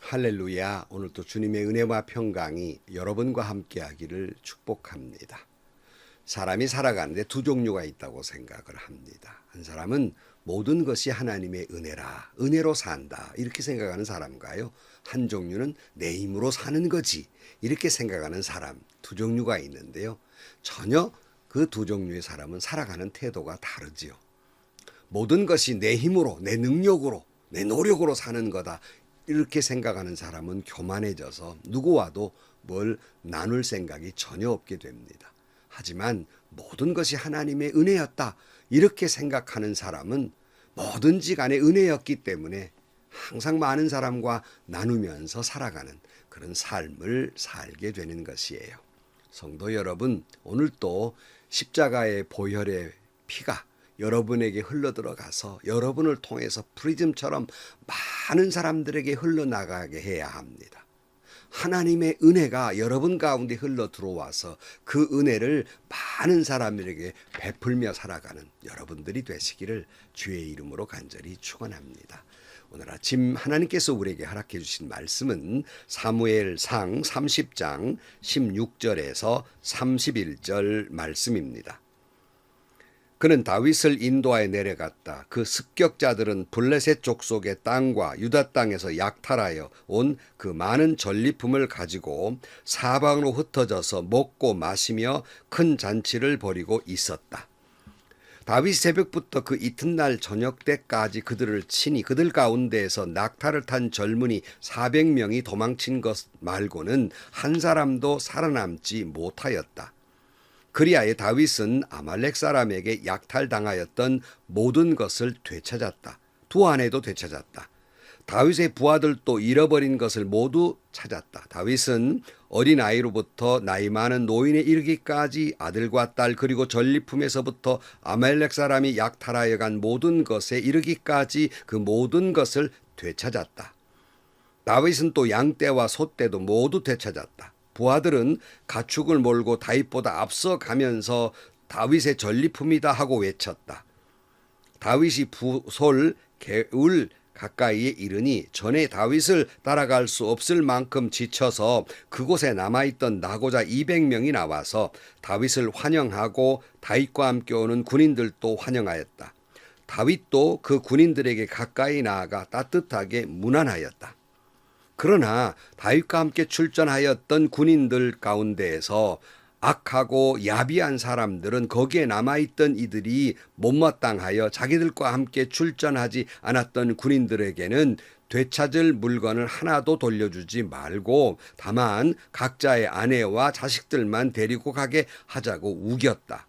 할렐루야. 오늘도 주님의 은혜와 평강이 여러분과 함께하기를 축복합니다. 사람이 살아가는데 두 종류가 있다고 생각을 합니다. 한 사람은 모든 것이 하나님의 은혜라, 은혜로 산다 이렇게 생각하는 사람과요. 한 종류는 내 힘으로 사는 거지 이렇게 생각하는 사람, 두 종류가 있는데요. 전혀 그 두 종류의 사람은 살아가는 태도가 다르지요. 모든 것이 내 힘으로, 내 능력으로, 내 노력으로 사는 거다 이렇게 생각하는 사람은 교만해져서 누구와도 뭘 나눌 생각이 전혀 없게 됩니다. 하지만 모든 것이 하나님의 은혜였다 이렇게 생각하는 사람은 뭐든지 간에 은혜였기 때문에 항상 많은 사람과 나누면서 살아가는 그런 삶을 살게 되는 것이에요. 성도 여러분, 오늘 또 십자가의 보혈의 피가 여러분에게 흘러들어가서 여러분을 통해서 프리즘처럼 많은 사람들에게 흘러나가게 해야 합니다. 하나님의 은혜가 여러분 가운데 흘러 들어와서 그 은혜를 많은 사람들에게 베풀며 살아가는 여러분들이 되시기를 주의 이름으로 간절히 축원합니다. 오늘 아침 하나님께서 우리에게 허락해 주신 말씀은 사무엘상 30장 16절에서 31절 말씀입니다. 그는 다윗을 인도하여 내려갔다. 그 습격자들은 블레셋 족속의 땅과 유다 땅에서 약탈하여 온 그 많은 전리품을 가지고 사방으로 흩어져서 먹고 마시며 큰 잔치를 벌이고 있었다. 다윗이 새벽부터 그 이튿날 저녁 때까지 그들을 치니 그들 가운데에서 낙타를 탄 젊은이 400명이 도망친 것 말고는 한 사람도 살아남지 못하였다. 그리하여 다윗은 아말렉 사람에게 약탈당하였던 모든 것을 되찾았다. 두 아내도 되찾았다. 다윗의 부하들도 잃어버린 것을 모두 찾았다. 다윗은 어린아이로부터 나이 많은 노인에 이르기까지 아들과 딸 그리고 전리품에서부터 아말렉 사람이 약탈하여 간 모든 것에 이르기까지 그 모든 것을 되찾았다. 다윗은 또 양떼와 소떼도 모두 되찾았다. 부하들은 가축을 몰고 다윗보다 앞서 가면서 다윗의 전리품이다 하고 외쳤다. 다윗이 부솔 개울 가까이에 이르니 전에 다윗을 따라갈 수 없을 만큼 지쳐서 그곳에 남아있던 나고자 200명이 나와서 다윗을 환영하고 다윗과 함께 오는 군인들도 환영하였다. 다윗도 그 군인들에게 가까이 나아가 따뜻하게 문안하였다. 그러나 다윗과 함께 출전하였던 군인들 가운데에서 악하고 야비한 사람들은 거기에 남아있던 이들이 못마땅하여 자기들과 함께 출전하지 않았던 군인들에게는 되찾을 물건을 하나도 돌려주지 말고 다만 각자의 아내와 자식들만 데리고 가게 하자고 우겼다.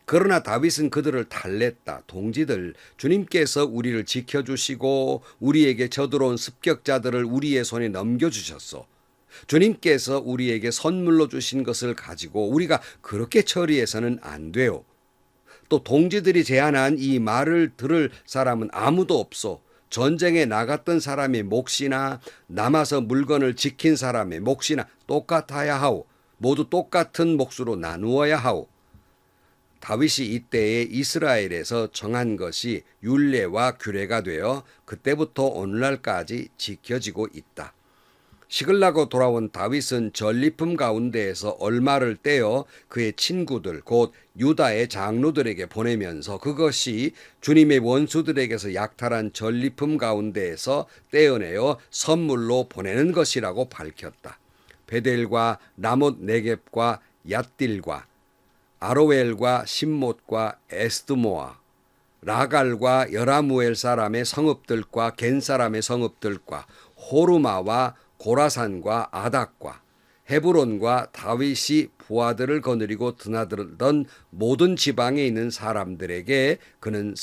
그러나 다윗은 그들을 달랬다. 동지들, 주님께서 우리를 지켜주시고 우리에게 쳐들어온 습격자들을 우리의 손에 넘겨주셨소. 주님께서 우리에게 선물로 주신 것을 가지고 우리가 그렇게 처리해서는 안 돼요. 또 동지들이 제안한 이 말을 들을 사람은 아무도 없어. 전쟁에 나갔던 사람의 몫이나 남아서 물건을 지킨 사람의 몫이나 똑같아야 하오. 모두 똑같은 몫으로 나누어야 하오. 다윗이 이때에 이스라엘에서 정한 것이 율례와 규례가 되어 그때부터 오늘날까지 지켜지고 있다. 시글라고 돌아온 다윗은 전리품 가운데에서 얼마를 떼어 그의 친구들 곧 유다의 장로들에게 보내면서 그것이 주님의 원수들에게서 약탈한 전리품 가운데에서 떼어내어 선물로 보내는 것이라고 밝혔다. 베델과 라못 네겝과 얏딜과 아로엘과 심못과 에스드모아, 라갈과 여라무엘 사람의 성읍들과 겐 사람의 성읍들과 호르마와 고라산과 아닥과 헤브론과 다윗이 부하들을 거느리고 드나들던 모든 지방에 있는 사람들에게 그는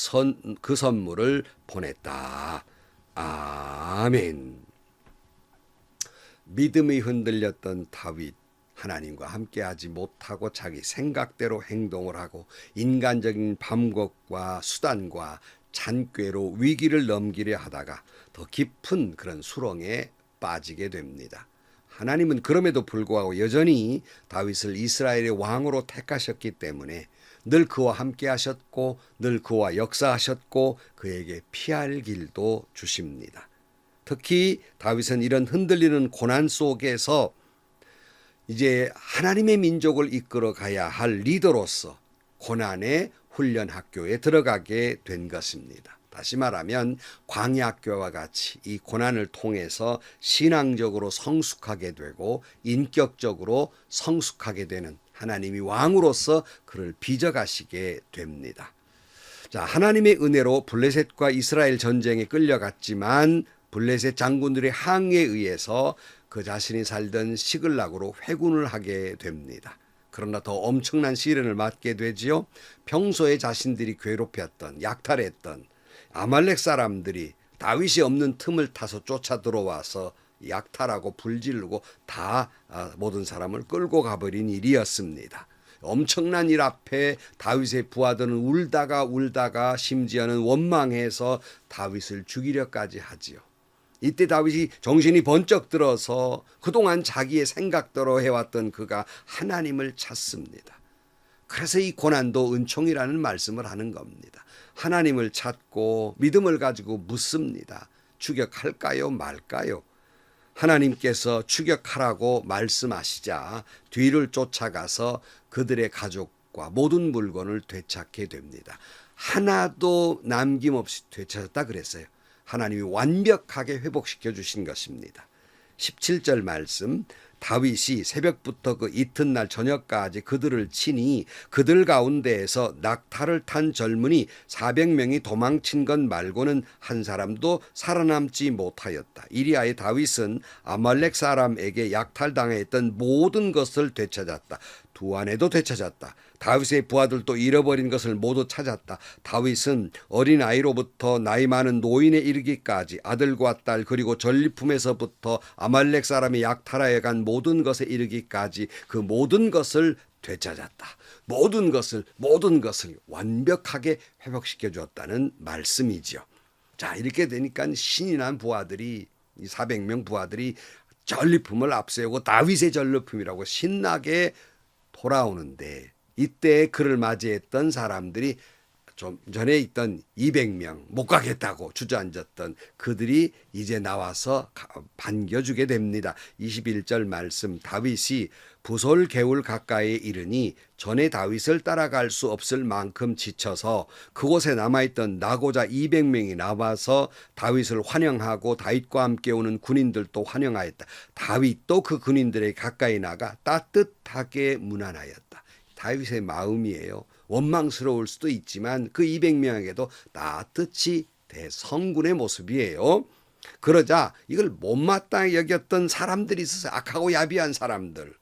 그 선물을 보냈다. 아멘. 믿음이 흔들렸던 다윗. 하나님과 함께하지 못하고 자기 생각대로 행동을 하고 인간적인 방법과 수단과 잔꾀로 위기를 넘기려 하다가 더 깊은 그런 수렁에 빠지게 됩니다. 하나님은 그럼에도 불구하고 여전히 다윗을 이스라엘의 왕으로 택하셨기 때문에 늘 그와 함께 하셨고 늘 그와 역사하셨고 그에게 피할 길도 주십니다. 특히 다윗은 이런 흔들리는 고난 속에서 이제 하나님의 민족을 이끌어 가야 할 리더로서 고난의 훈련 학교에 들어가게 된 것입니다. 다시 말하면 광야학교와 같이 이 고난을 통해서 신앙적으로 성숙하게 되고 인격적으로 성숙하게 되는 하나님이 왕으로서 그를 빚어가시게 됩니다. 자, 하나님의 은혜로 블레셋과 이스라엘 전쟁에 끌려갔지만 블레셋 장군들의 항의에 의해서 그 자신이 살던 시글락으로 회군을 하게 됩니다. 그러나 더 엄청난 시련을 맞게 되지요. 평소에 자신들이 괴롭혔던 약탈했던 아말렉 사람들이 다윗이 없는 틈을 타서 쫓아 들어와서 약탈하고 불지르고 다 모든 사람을 끌고 가버린 일이었습니다. 엄청난 일 앞에 다윗의 부하들은 울다가 심지어는 원망해서 다윗을 죽이려까지 하지요. 이때 다윗이 정신이 번쩍 들어서 그동안 자기의 생각대로 해왔던 그가 하나님을 찾습니다. 그래서 이 고난도 은총이라는 말씀을 하는 겁니다. 하나님을 찾고 믿음을 가지고 묻습니다. 추격할까요 말까요? 하나님께서 추격하라고 말씀하시자 뒤를 쫓아가서 그들의 가족과 모든 물건을 되찾게 됩니다. 하나도 남김없이 되찾았다 그랬어요. 하나님이 완벽하게 회복시켜 주신 것입니다. 17절 말씀, 다윗이 새벽부터 그 이튿날 저녁까지 그들을 치니 그들 가운데에서 낙타를 탄 젊은이 400명이 도망친 것 말고는 한 사람도 살아남지 못하였다. 이리하여 다윗은 아말렉 사람에게 약탈당했던 모든 것을 되찾았다. 두 아내도 되찾았다. 다윗의 부하들도 잃어버린 것을 모두 찾았다. 다윗은 어린아이로부터 나이 많은 노인에 이르기까지 아들과 딸 그리고 전리품에서부터 아말렉 사람이 약탈하여 간 모든 것에 이르기까지 그 모든 것을 되찾았다. 모든 것을 완벽하게 회복시켜 주었다는 말씀이죠. 자, 이렇게 되니까 신이 난 부하들이 이 400명 부하들이 전리품을 앞세우고 다윗의 전리품이라고 신나게 돌아오는데 이때 그를 맞이했던 사람들이 좀 전에 있던 200명 못 가겠다고 주저앉았던 그들이 이제 나와서 반겨주게 됩니다. 21절 말씀, 다윗이 부솔 개울 가까이에 이르니 전에 다윗을 따라갈 수 없을 만큼 지쳐서 그곳에 남아있던 나고자 200명이 나와서 다윗을 환영하고 다윗과 함께 오는 군인들도 환영하였다. 다윗도 그 군인들에 가까이 나가 따뜻하게 문안하였다. 다윗의 마음이에요. 원망스러울 수도 있지만 그 200명에게도 따뜻히 대성군의 모습이에요. 그러자 이걸 못마땅히 여겼던 사람들이 있어서 악하고 야비한 사람들.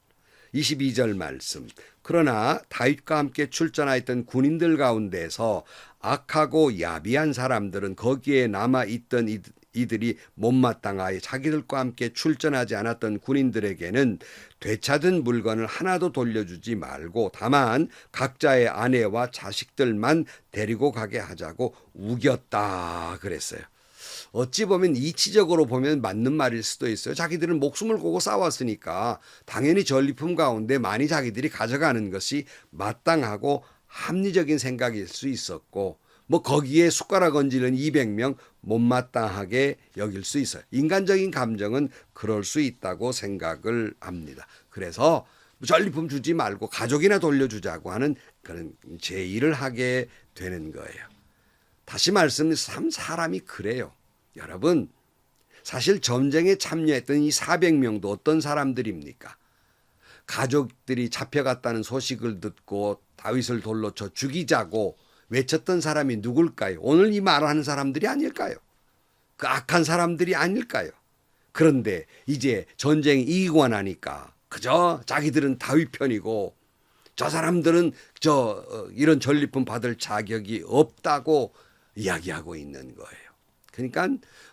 22절 말씀. 그러나 다윗과 함께 출전하였던 군인들 가운데서 악하고 야비한 사람들은 거기에 남아있던 이들이 못마땅하여 자기들과 함께 출전하지 않았던 군인들에게는 되찾은 물건을 하나도 돌려주지 말고 다만 각자의 아내와 자식들만 데리고 가게 하자고 우겼다 그랬어요. 어찌 보면 이치적으로 보면 맞는 말일 수도 있어요. 자기들은 목숨을 걸고 싸웠으니까 당연히 전리품 가운데 많이 자기들이 가져가는 것이 마땅하고 합리적인 생각일 수 있었고 뭐 거기에 숟가락 얹는 200명 못마땅하게 여길 수 있어요. 인간적인 감정은 그럴 수 있다고 생각을 합니다. 그래서 전리품 주지 말고 가족이나 돌려주자고 하는 그런 제의를 하게 되는 거예요. 다시 말씀, 사람이 그래요. 여러분, 사실 전쟁에 참여했던 이 400명도 어떤 사람들입니까? 가족들이 잡혀갔다는 소식을 듣고 다윗을 돌로 쳐 죽이자고 외쳤던 사람이 누굴까요? 오늘 이 말하는 사람들이 아닐까요? 그 악한 사람들이 아닐까요? 그런데 이제 전쟁이 이기고 나니까 그저 자기들은 다윗 편이고 저 사람들은 이런 전리품 받을 자격이 없다고 이야기하고 있는 거예요. 그러니까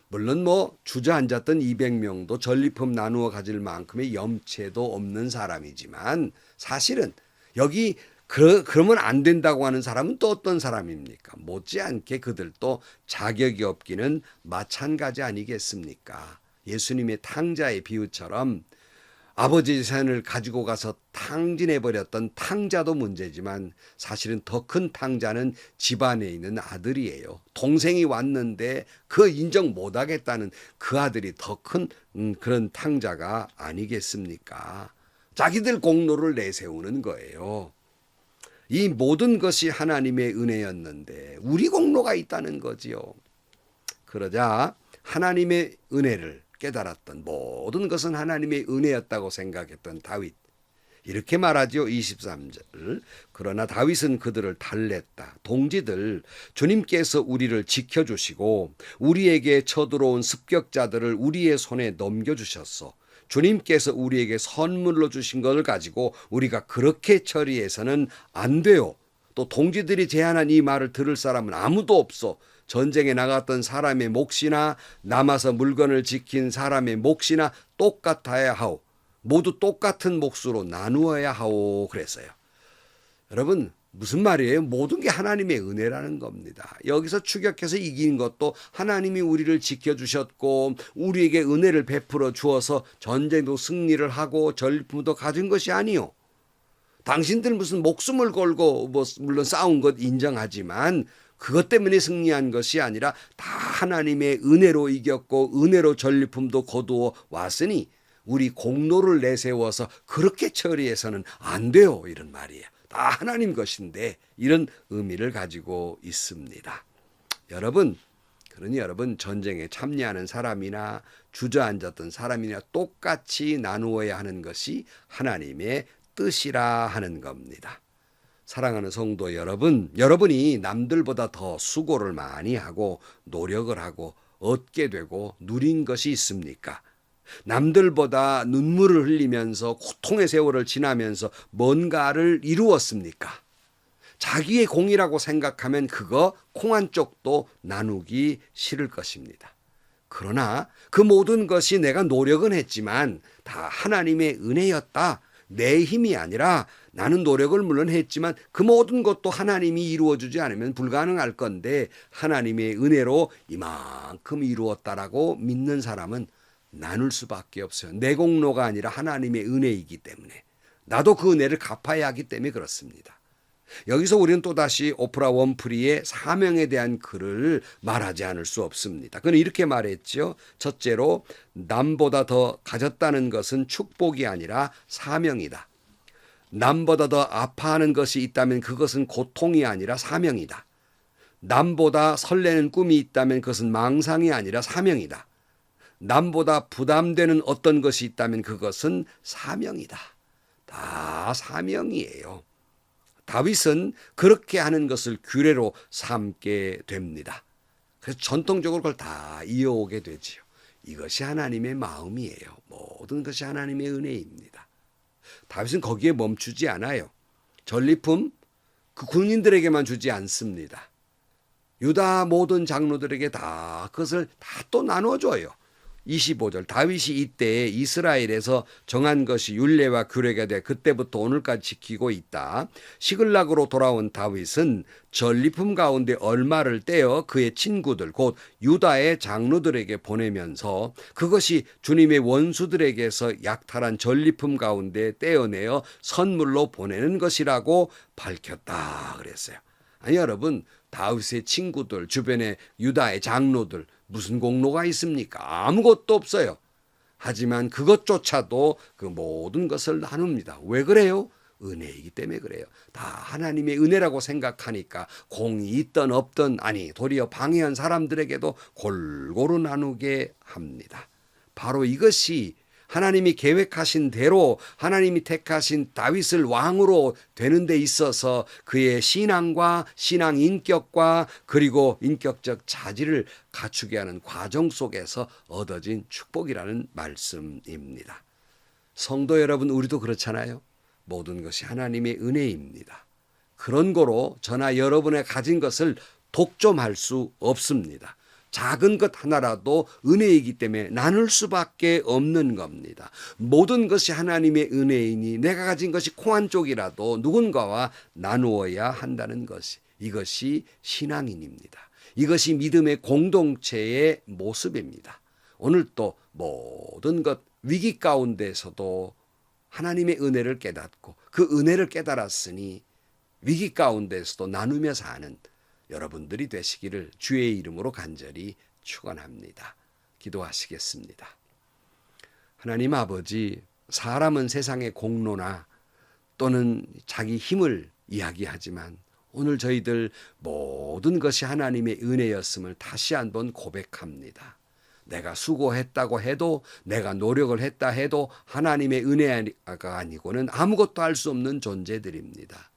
물론 뭐 주저앉았던 200명도 전리품 나누어 가질 만큼의 염치도 없는 사람이지만 사실은 여기 그러면 안 된다고 하는 사람은 또 어떤 사람입니까? 못지않게 그들도 자격이 없기는 마찬가지 아니겠습니까? 예수님의 탕자의 비유처럼 아버지 재산을 가지고 가서 탕진해버렸던 탕자도 문제지만 사실은 더 큰 탕자는 집안에 있는 아들이에요. 동생이 왔는데 그 인정 못하겠다는 그 아들이 더 큰 그런 탕자가 아니겠습니까? 자기들 공로를 내세우는 거예요. 이 모든 것이 하나님의 은혜였는데 우리 공로가 있다는 거지요. 그러자 하나님의 은혜를 깨달았던, 모든 것은 하나님의 은혜였다고 생각했던 다윗, 이렇게 말하죠. 23절. 그러나 다윗은 그들을 달랬다. 동지들, 주님께서 우리를 지켜주시고 우리에게 쳐들어온 습격자들을 우리의 손에 넘겨주셨어. 주님께서 우리에게 선물로 주신 것을 가지고 우리가 그렇게 처리해서는 안 돼요. 또 동지들이 제안한 이 말을 들을 사람은 아무도 없어. 전쟁에 나갔던 사람의 몫이나 남아서 물건을 지킨 사람의 몫이나 똑같아야 하오. 모두 똑같은 몫으로 나누어야 하오. 그랬어요. 여러분, 무슨 말이에요? 모든 게 하나님의 은혜라는 겁니다. 여기서 추격해서 이긴 것도 하나님이 우리를 지켜주셨고 우리에게 은혜를 베풀어 주어서 전쟁도 승리를 하고 전리품도 가진 것이 아니요. 당신들 무슨 목숨을 걸고 물론 싸운 것 인정하지만 그것 때문에 승리한 것이 아니라 다 하나님의 은혜로 이겼고 은혜로 전리품도 거두어 왔으니 우리 공로를 내세워서 그렇게 처리해서는 안 돼요. 이런 말이에요. 다 하나님 것인데 이런 의미를 가지고 있습니다. 여러분, 그러니 여러분 전쟁에 참여하는 사람이나 주저앉았던 사람이나 똑같이 나누어야 하는 것이 하나님의 뜻이라 하는 겁니다. 사랑하는 성도 여러분, 여러분이 남들보다 더 수고를 많이 하고 노력을 하고 얻게 되고 누린 것이 있습니까? 남들보다 눈물을 흘리면서 고통의 세월을 지나면서 뭔가를 이루었습니까? 자기의 공이라고 생각하면 그거 콩 한 쪽도 나누기 싫을 것입니다. 그러나 그 모든 것이 내가 노력은 했지만 다 하나님의 은혜였다. 내 힘이 아니라 나는 노력을 물론 했지만 그 모든 것도 하나님이 이루어주지 않으면 불가능할 건데 하나님의 은혜로 이만큼 이루었다라고 믿는 사람은 나눌 수밖에 없어요. 내 공로가 아니라 하나님의 은혜이기 때문에 나도 그 은혜를 갚아야 하기 때문에 그렇습니다. 여기서 우리는 또다시 오프라 원프리의 사명에 대한 글을 말하지 않을 수 없습니다. 그는 이렇게 말했죠. 첫째로 남보다 더 가졌다는 것은 축복이 아니라 사명이다. 남보다 더 아파하는 것이 있다면 그것은 고통이 아니라 사명이다. 남보다 설레는 꿈이 있다면 그것은 망상이 아니라 사명이다. 남보다 부담되는 어떤 것이 있다면 그것은 사명이다. 다 사명이에요. 다윗은 그렇게 하는 것을 규례로 삼게 됩니다. 그래서 전통적으로 그걸 다 이어오게 되지요. 이것이 하나님의 마음이에요. 모든 것이 하나님의 은혜입니다. 다윗은 거기에 멈추지 않아요. 전리품 그 군인들에게만 주지 않습니다. 유다 모든 장로들에게 다 그것을 다 또 나눠줘요. 25절 다윗이 이때 이스라엘에서 정한 것이 율례와 규례가 돼 그때부터 오늘까지 지키고 있다. 시글락으로 돌아온 다윗은 전리품 가운데 얼마를 떼어 그의 친구들 곧 유다의 장로들에게 보내면서 그것이 주님의 원수들에게서 약탈한 전리품 가운데 떼어내어 선물로 보내는 것이라고 밝혔다 그랬어요. 아니 여러분, 다윗의 친구들 주변의 유다의 장로들 무슨 공로가 있습니까? 아무것도 없어요. 하지만 그것조차도 그 모든 것을 나눕니다. 왜 그래요? 은혜이기 때문에 그래요. 다 하나님의 은혜라고 생각하니까 공이 있든 없든 아니 도리어 방해한 사람들에게도 골고루 나누게 합니다. 바로 이것이 하나님이 계획하신 대로 하나님이 택하신 다윗을 왕으로 되는 데 있어서 그의 신앙과 신앙 인격과 그리고 인격적 자질을 갖추게 하는 과정 속에서 얻어진 축복이라는 말씀입니다. 성도 여러분, 우리도 그렇잖아요. 모든 것이 하나님의 은혜입니다. 그런 거로 저나 여러분의 가진 것을 독점할 수 없습니다. 작은 것 하나라도 은혜이기 때문에 나눌 수밖에 없는 겁니다. 모든 것이 하나님의 은혜이니 내가 가진 것이 콩 한 쪽이라도 누군가와 나누어야 한다는 것이, 이것이 신앙인입니다. 이것이 믿음의 공동체의 모습입니다. 오늘 또 모든 것 위기 가운데서도 하나님의 은혜를 깨닫고 그 은혜를 깨달았으니 위기 가운데서도 나누며 사는 여러분들이 되시기를 주의 이름으로 간절히 축원합니다. 기도하시겠습니다. 하나님 아버지, 사람은 세상의 공로나 또는 자기 힘을 이야기하지만 오늘 저희들 모든 것이 하나님의 은혜였음을 다시 한번 고백합니다. 내가 수고했다고 해도, 내가 노력을 했다 해도 하나님의 은혜가 아니고는 아무것도 할 수 없는 존재들입니다.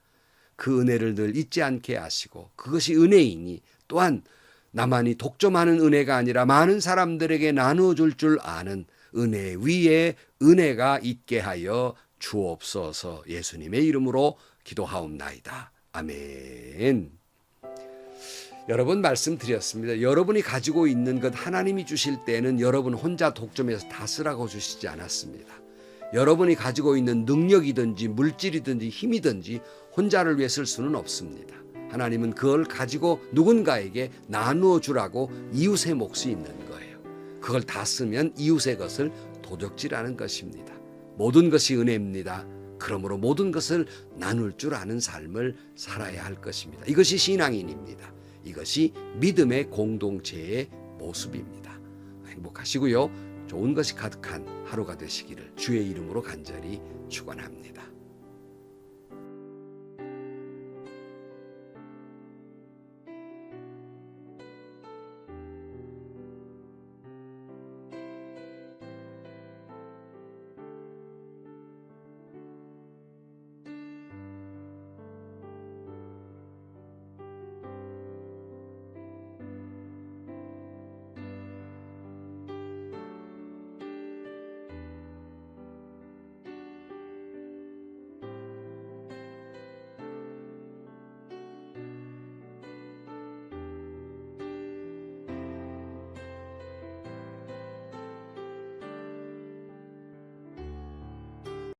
그 은혜를 늘 잊지 않게 하시고, 그것이 은혜이니 또한 나만이 독점하는 은혜가 아니라 많은 사람들에게 나누어줄 줄 아는 은혜 위에 은혜가 있게 하여 주옵소서. 예수님의 이름으로 기도하옵나이다. 아멘. 여러 번 말씀드렸습니다. 여러분이 가지고 있는 것 하나님이 주실 때는 여러분 혼자 독점해서 다 쓰라고 주시지 않았습니다. 여러분이 가지고 있는 능력이든지 물질이든지 힘이든지 혼자를 위해 쓸 수는 없습니다. 하나님은 그걸 가지고 누군가에게 나누어 주라고 이웃의 몫이 있는 거예요. 그걸 다 쓰면 이웃의 것을 도적질하는 것입니다. 모든 것이 은혜입니다. 그러므로 모든 것을 나눌 줄 아는 삶을 살아야 할 것입니다. 이것이 신앙인입니다. 이것이 믿음의 공동체의 모습입니다. 행복하시고요. 좋은 것이 가득한 하루가 되시기를 주의 이름으로 간절히 축원합니다.